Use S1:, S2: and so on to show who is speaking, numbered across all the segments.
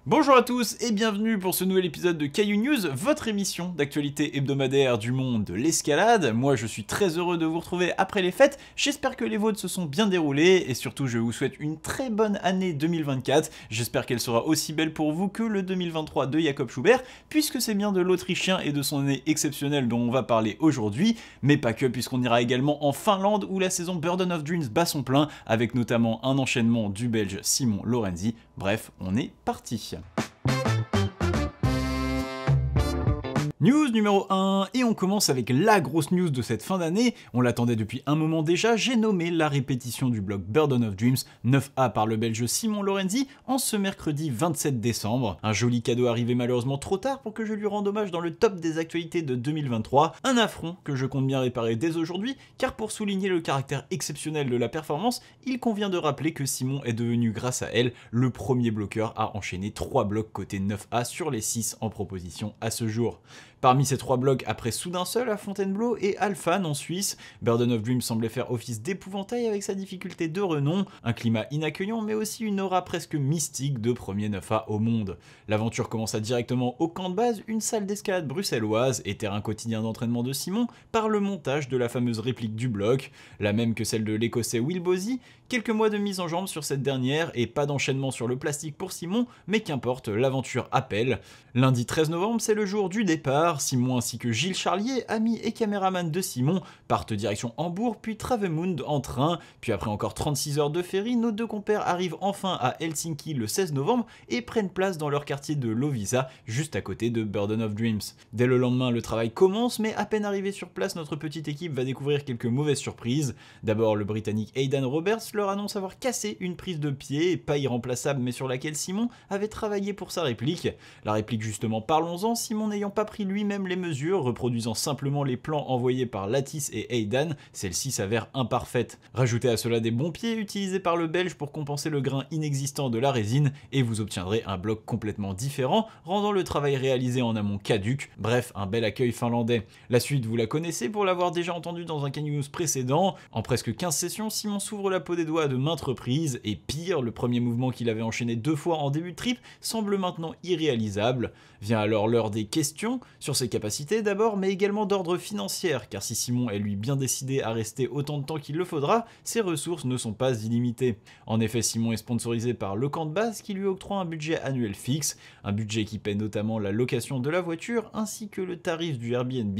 S1: Bonjour à tous et bienvenue pour ce nouvel épisode de Caillou News, votre émission d'actualité hebdomadaire du monde de l'escalade. Moi je suis très heureux de vous retrouver après les fêtes, j'espère que les vôtres se sont bien déroulés et surtout je vous souhaite une très bonne année 2024. J'espère qu'elle sera aussi belle pour vous que le 2023 de Jakob Schubert, puisque c'est bien de l'Autrichien et de son année exceptionnelle dont on va parler aujourd'hui, mais pas que, puisqu'on ira également en Finlande où la saison Burden of Dreams bat son plein, avec notamment un enchaînement du Belge Simon Lorenzi. Bref, on est parti. News numéro 1, et on commence avec la grosse news de cette fin d'année, on l'attendait depuis un moment déjà, j'ai nommé la répétition du bloc Burden of Dreams 9A par le belge Simon Lorenzi en ce mercredi 27 décembre. Un joli cadeau arrivé malheureusement trop tard pour que je lui rende hommage dans le top des actualités de 2023, un affront que je compte bien réparer dès aujourd'hui, car pour souligner le caractère exceptionnel de la performance, il convient de rappeler que Simon est devenu grâce à elle le premier bloqueur à enchaîner 3 blocs côté 9A sur les 6 en proposition à ce jour. Parmi ces 3 blocs, après Soudain Seul à Fontainebleau et Alphan en Suisse, Burden of Dreams semblait faire office d'épouvantail avec sa difficulté de renom, un climat inaccueillant mais aussi une aura presque mystique de premier 9A au monde. L'aventure commença directement au camp de base, une salle d'escalade bruxelloise et terrain quotidien d'entraînement de Simon, par le montage de la fameuse réplique du bloc, la même que celle de l'écossais Will Bosey, quelques mois de mise en jambe sur cette dernière et pas d'enchaînement sur le plastique pour Simon, mais qu'importe, l'aventure appelle. Lundi 13 novembre, c'est le jour du départ. Simon ainsi que Gilles Charlier, ami et caméraman de Simon, partent direction Hambourg puis Travemünde en train, puis après encore 36 heures de ferry, nos deux compères arrivent enfin à Helsinki le 16 novembre et prennent place dans leur quartier de Loviisa, juste à côté de Burden of Dreams. Dès le lendemain, le travail commence, mais à peine arrivé sur place, notre petite équipe va découvrir quelques mauvaises surprises. D'abord, le Britannique Aidan Roberts leur annonce avoir cassé une prise de pied, pas irremplaçable mais sur laquelle Simon avait travaillé pour sa réplique. La réplique justement, parlons-en, Simon n'ayant pas pris lui-même les mesures, reproduisant simplement les plans envoyés par Lattice et Aidan, celle-ci s'avère imparfaite. Rajoutez à cela des bons pieds utilisés par le Belge pour compenser le grain inexistant de la résine et vous obtiendrez un bloc complètement différent, rendant le travail réalisé en amont caduc, bref, un bel accueil finlandais. La suite, vous la connaissez pour l'avoir déjà entendu dans un Caillou News précédent. En presque 15 sessions, Simon s'ouvre la peau des doigts de maintes reprises et pire, le premier mouvement qu'il avait enchaîné 2 fois en début de trip semble maintenant irréalisable. Vient alors l'heure des questions, sur ses capacités d'abord, mais également d'ordre financier, car si Simon est lui bien décidé à rester autant de temps qu'il le faudra, ses ressources ne sont pas illimitées. En effet, Simon est sponsorisé par le camp de base qui lui octroie un budget annuel fixe, un budget qui paie notamment la location de la voiture ainsi que le tarif du Airbnb,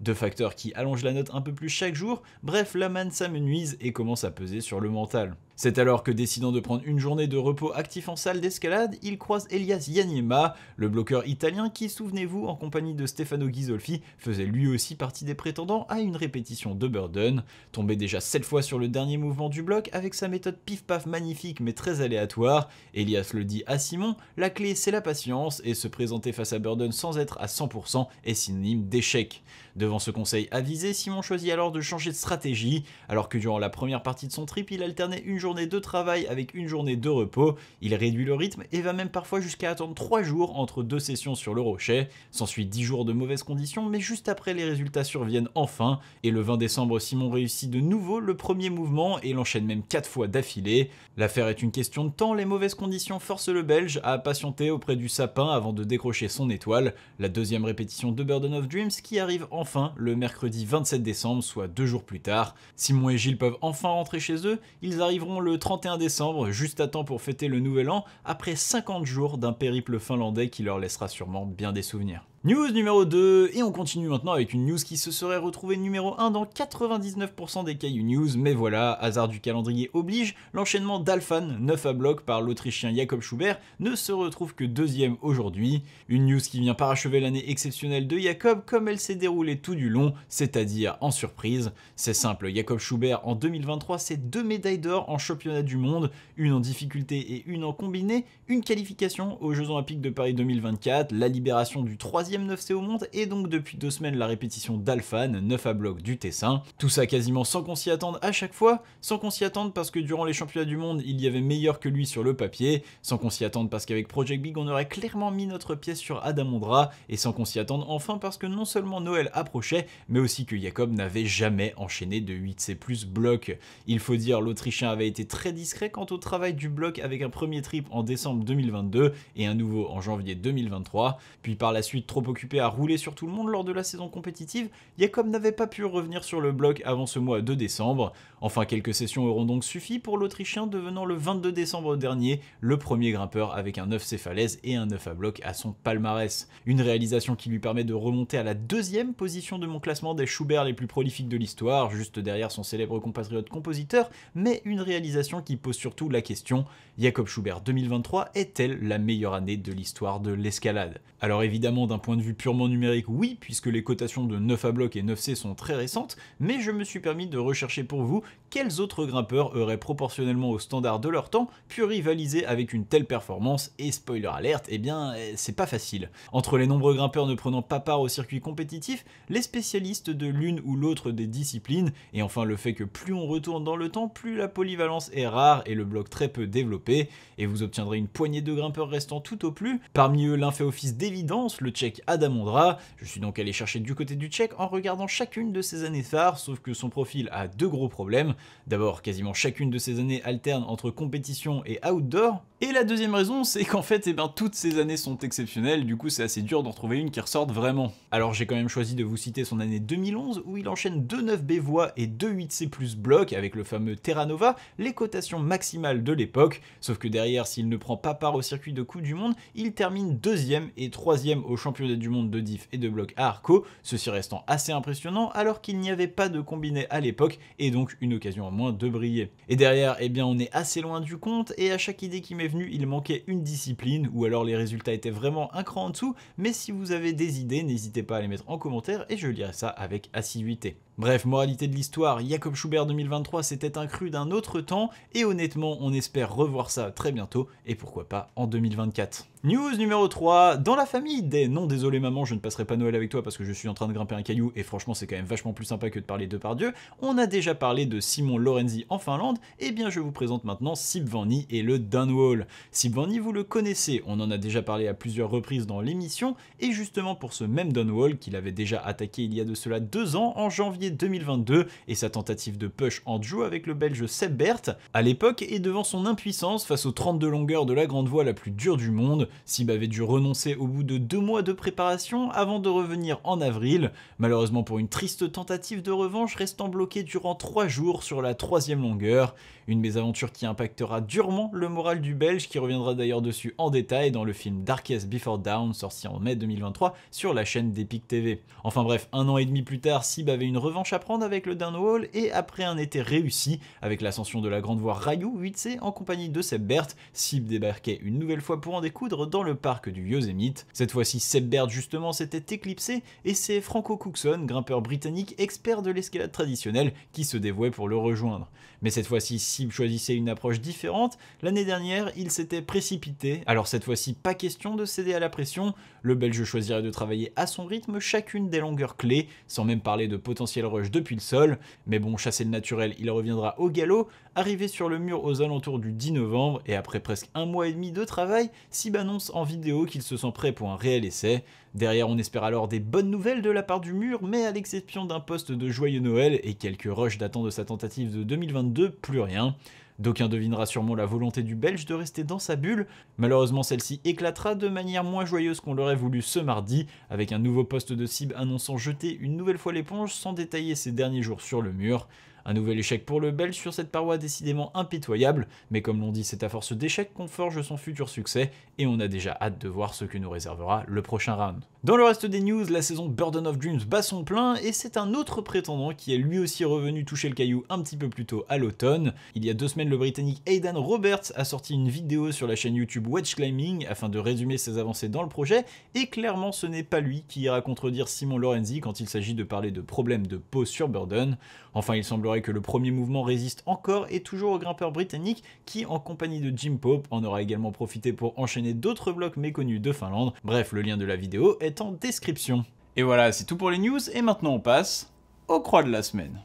S1: deux facteurs qui allongent la note un peu plus chaque jour, bref, la manne s'amenuise et commence à peser sur le mental. C'est alors que, décidant de prendre une journée de repos actif en salle d'escalade, il croise Elias Yaniema, le bloqueur italien qui, souvenez-vous, en compagnie de Stefano Ghisolfi, faisait lui aussi partie des prétendants à une répétition de Burden. Tombé déjà 7 fois sur le dernier mouvement du bloc avec sa méthode pif-paf magnifique mais très aléatoire, Elias le dit à Simon, la clé c'est la patience et se présenter face à Burden sans être à 100% est synonyme d'échec. Devant ce conseil avisé, Simon choisit alors de changer de stratégie, alors que durant la première partie de son trip, il alternait une journée de travail avec une journée de repos, il réduit le rythme et va même parfois jusqu'à attendre 3 jours entre 2 sessions sur le rocher. S'ensuit 10 jours de mauvaises conditions, mais juste après les résultats surviennent enfin, et le 20 décembre, Simon réussit de nouveau le premier mouvement et l'enchaîne même 4 fois d'affilée. L'affaire est une question de temps, les mauvaises conditions forcent le Belge à patienter auprès du sapin avant de décrocher son étoile, la deuxième répétition de Burden of Dreams qui arrive enfin le mercredi 27 décembre, soit 2 jours plus tard. Simon et Gilles peuvent enfin rentrer chez eux, ils arriveront le 31 décembre, juste à temps pour fêter le nouvel an, après 50 jours d'un périple finlandais qui leur laissera sûrement bien des souvenirs. News numéro 2, et on continue maintenant avec une news qui se serait retrouvée numéro 1 dans 99% des Caillou News, mais voilà, hasard du calendrier oblige, l'enchaînement d'Alphan 9 à bloc par l'Autrichien Jakob Schubert ne se retrouve que deuxième aujourd'hui. Une news qui vient parachever l'année exceptionnelle de Jakob comme elle s'est déroulée tout du long, c'est-à-dire en surprise. C'est simple, Jakob Schubert en 2023 c'est 2 médailles d'or en championnat du monde, une en difficulté et une en combiné, une qualification aux Jeux Olympiques de Paris 2024, la libération du 3e troisième 9C au monde et donc depuis 2 semaines la répétition d'Alphan, 9 à bloc du Tessin. Tout ça quasiment sans qu'on s'y attende à chaque fois, sans qu'on s'y attende parce que durant les championnats du monde il y avait meilleur que lui sur le papier, sans qu'on s'y attende parce qu'avec Project Big on aurait clairement mis notre pièce sur Adam Ondra, et sans qu'on s'y attende enfin parce que non seulement Noël approchait, mais aussi que Jakob n'avait jamais enchaîné de 8C+ bloc. Il faut dire, l'Autrichien avait été très discret quant au travail du bloc avec un premier trip en décembre 2022 et un nouveau en janvier 2023, puis par la suite trop occupé à rouler sur tout le monde lors de la saison compétitive, Jakob n'avait pas pu revenir sur le bloc avant ce mois de décembre. Enfin, quelques sessions auront donc suffi pour l'Autrichien, devenant le 22 décembre dernier le premier grimpeur avec un 9C falaise et un 9 à bloc à son palmarès. Une réalisation qui lui permet de remonter à la 2e position de mon classement des Schubert les plus prolifiques de l'histoire, juste derrière son célèbre compatriote compositeur, mais une réalisation qui pose surtout la question: Jakob Schubert 2023 est-elle la meilleure année de l'histoire de l'escalade? Alors évidemment, d'un point de vue purement numérique, oui, puisque les cotations de 9 à bloc et 9C sont très récentes, mais je me suis permis de rechercher pour vous quels autres grimpeurs auraient proportionnellement au standard de leur temps pu rivaliser avec une telle performance, et spoiler alert, eh bien c'est pas facile. Entre les nombreux grimpeurs ne prenant pas part au circuit compétitif, les spécialistes de l'une ou l'autre des disciplines, et enfin le fait que plus on retourne dans le temps, plus la polyvalence est rare et le bloc très peu développé, et vous obtiendrez une poignée de grimpeurs restant tout au plus. Parmi eux, l'un fait office d'évidence, le Tchèque Adam Ondra. Je suis donc allé chercher du côté du Tchèque en regardant chacune de ses années phares, sauf que son profil a 2 gros problèmes. D'abord, quasiment chacune de ces années alterne entre compétition et outdoor. Et la deuxième raison, c'est qu'en fait, toutes ces années sont exceptionnelles, du coup c'est assez dur d'en trouver une qui ressorte vraiment. Alors j'ai quand même choisi de vous citer son année 2011, où il enchaîne 2 9B voies et 2 8C+ blocs avec le fameux Terra Nova, les cotations maximales de l'époque, sauf que derrière, s'il ne prend pas part au circuit de Coupe du Monde, il termine 2e et 3e au championnat du monde de diff et de bloc à Arco, ceci restant assez impressionnant alors qu'il n'y avait pas de combiné à l'époque, et donc une occasion en moins de briller. Et derrière, eh bien on est assez loin du compte, et à chaque idée qui m'est venue, il manquait une discipline, ou alors les résultats étaient vraiment un cran en dessous, mais si vous avez des idées, n'hésitez pas à les mettre en commentaire et je lirai ça avec assiduité. Bref, moralité de l'histoire, Jakob Schubert 2023 c'était un cru d'un autre temps, et honnêtement on espère revoir ça très bientôt, et pourquoi pas en 2024. News numéro 3, dans la famille des non désolé maman je ne passerai pas Noël avec toi parce que je suis en train de grimper un caillou et franchement c'est quand même vachement plus sympa que de parler de Pardieu, on a déjà parlé de Simon Lorenzi en Finlande, et bien je vous présente maintenant Sib Vanni et le Downwall. Sib Vanni vous le connaissez, on en a déjà parlé à plusieurs reprises dans l'émission, et justement pour ce même Downwall qu'il avait déjà attaqué il y a de cela 2 ans en janvier 2022 et sa tentative de push en duo avec le belge Seb Bert, à l'époque et devant son impuissance face aux 32 longueurs de la grande voie la plus dure du monde, Sib avait dû renoncer au bout de 2 mois de préparation avant de revenir en avril, malheureusement pour une triste tentative de revanche restant bloqué durant 3 jours sur la 3e longueur, une mésaventure qui impactera durement le moral du belge qui reviendra d'ailleurs dessus en détail dans le film Darkest Before Dawn sorti en mai 2023 sur la chaîne d'Epic TV. Enfin bref, 1 an et demi plus tard, Sib avait une revanche à prendre avec le Downwall, et après un été réussi avec l'ascension de la grande voie Rayou 8C en compagnie de Seb Bert, Sib débarquait une nouvelle fois pour en découdre dans le parc du Yosemite. Cette fois-ci, Seb Bert justement s'était éclipsé et c'est Franco Cookson, grimpeur britannique expert de l'escalade traditionnelle, qui se dévouait pour le rejoindre. Mais cette fois-ci, Sib choisissait une approche différente. L'année dernière, il s'était précipité. Alors cette fois-ci, pas question de céder à la pression. Le Belge choisirait de travailler à son rythme chacune des longueurs clés, sans même parler de potentiel rush depuis le sol. Mais bon, chasser le naturel, il reviendra au galop. Arrivé sur le mur aux alentours du 10 novembre, et après presque 1 mois et demi de travail, Sib annonce en vidéo qu'il se sent prêt pour un réel essai. Derrière, on espère alors des bonnes nouvelles de la part du mur, mais à l'exception d'un post de Joyeux Noël et quelques rushs datant de sa tentative de 2022, plus rien. D'aucuns devinera sûrement la volonté du Belge de rester dans sa bulle. Malheureusement, celle-ci éclatera de manière moins joyeuse qu'on l'aurait voulu ce mardi, avec un nouveau post de Sib annonçant jeter une nouvelle fois l'éponge sans détailler ses derniers jours sur le mur. Un nouvel échec pour le Belge sur cette paroi décidément impitoyable, mais comme l'on dit, c'est à force d'échecs qu'on forge son futur succès, et on a déjà hâte de voir ce que nous réservera le prochain round. Dans le reste des news, la saison Burden of Dreams bat son plein, et c'est un autre prétendant qui est lui aussi revenu toucher le caillou un petit peu plus tôt à l'automne. Il y a 2 semaines, le Britannique Aidan Roberts a sorti une vidéo sur la chaîne YouTube Wedge Climbing afin de résumer ses avancées dans le projet, et clairement ce n'est pas lui qui ira contredire Simon Lorenzi quand il s'agit de parler de problèmes de peau sur Burden. Enfin, il semblerait semblerait que le premier mouvement résiste encore et toujours au grimpeur britannique qui, en compagnie de Jim Pope, en aura également profité pour enchaîner d'autres blocs méconnus de Finlande. Bref, le lien de la vidéo est en description. Et voilà, c'est tout pour les news, et maintenant on passe aux croix de la semaine.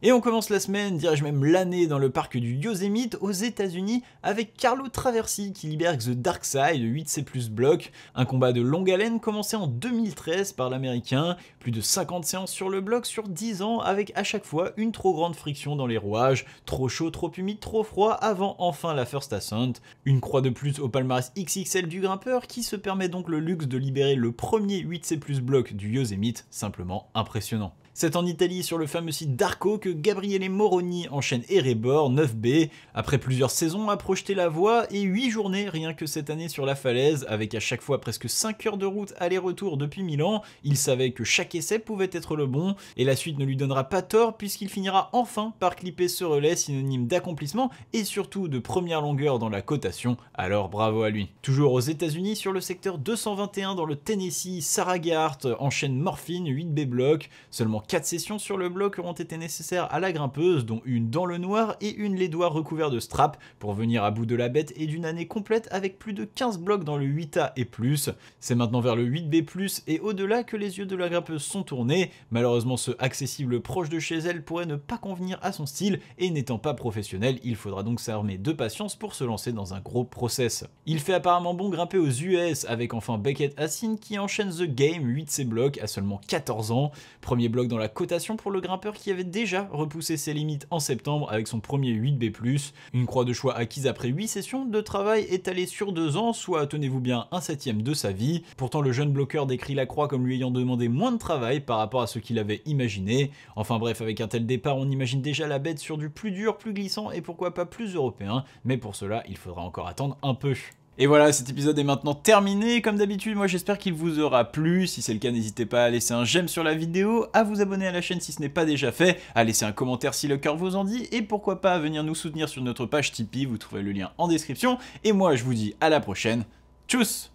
S1: Et on commence la semaine, dirais-je même l'année, dans le parc du Yosemite aux États-Unis avec Carlo Traversi qui libère The Dark Side 8C+ bloc, un combat de longue haleine commencé en 2013 par l'américain, plus de 50 séances sur le bloc sur 10 ans avec à chaque fois une trop grande friction dans les rouages, trop chaud, trop humide, trop froid avant enfin la first ascent, une croix de plus au palmarès XXL du grimpeur qui se permet donc le luxe de libérer le premier 8C+ bloc du Yosemite, simplement impressionnant. C'est en Italie sur le fameux site d'Arco que Gabriele Moroni enchaîne Erebor 9B, après plusieurs saisons à projeter la voie et 8 journées rien que cette année sur la falaise, avec à chaque fois presque 5 heures de route aller-retour depuis Milan. Il savait que chaque essai pouvait être le bon, et la suite ne lui donnera pas tort puisqu'il finira enfin par clipper ce relais synonyme d'accomplissement et surtout de première longueur dans la cotation, alors bravo à lui. Toujours aux États-Unis sur le secteur 221 dans le Tennessee, Sarah Gehart enchaîne Morphine 8B bloc, seulement 4 sessions sur le bloc auront été nécessaires à la grimpeuse, dont une dans le noir et une les doigts recouverts de straps pour venir à bout de la bête et d'une année complète avec plus de 15 blocs dans le 8A et plus. C'est maintenant vers le 8B+, et au-delà que les yeux de la grimpeuse sont tournés. Malheureusement, ce accessible proche de chez elle pourrait ne pas convenir à son style, et n'étant pas professionnel, il faudra donc s'armer de patience pour se lancer dans un gros process. Il fait apparemment bon grimper aux US avec enfin Beckett Hassin qui enchaîne The Game 8C bloc à seulement 14 ans. Premier bloc dans la cotation pour le grimpeur qui avait déjà repoussé ses limites en septembre avec son premier 8B+, une croix de choix acquise après 8 sessions de travail étalées sur 2 ans, soit tenez-vous bien un 7e de sa vie. Pourtant le jeune bloqueur décrit la croix comme lui ayant demandé moins de travail par rapport à ce qu'il avait imaginé. Enfin bref, avec un tel départ on imagine déjà la bête sur du plus dur, plus glissant et pourquoi pas plus européen, mais pour cela il faudra encore attendre un peu. Et voilà, cet épisode est maintenant terminé. Comme d'habitude, moi j'espère qu'il vous aura plu. Si c'est le cas, n'hésitez pas à laisser un j'aime sur la vidéo, à vous abonner à la chaîne si ce n'est pas déjà fait, à laisser un commentaire si le cœur vous en dit, et pourquoi pas à venir nous soutenir sur notre page Tipeee, vous trouverez le lien en description. Et moi je vous dis à la prochaine. Tchuss!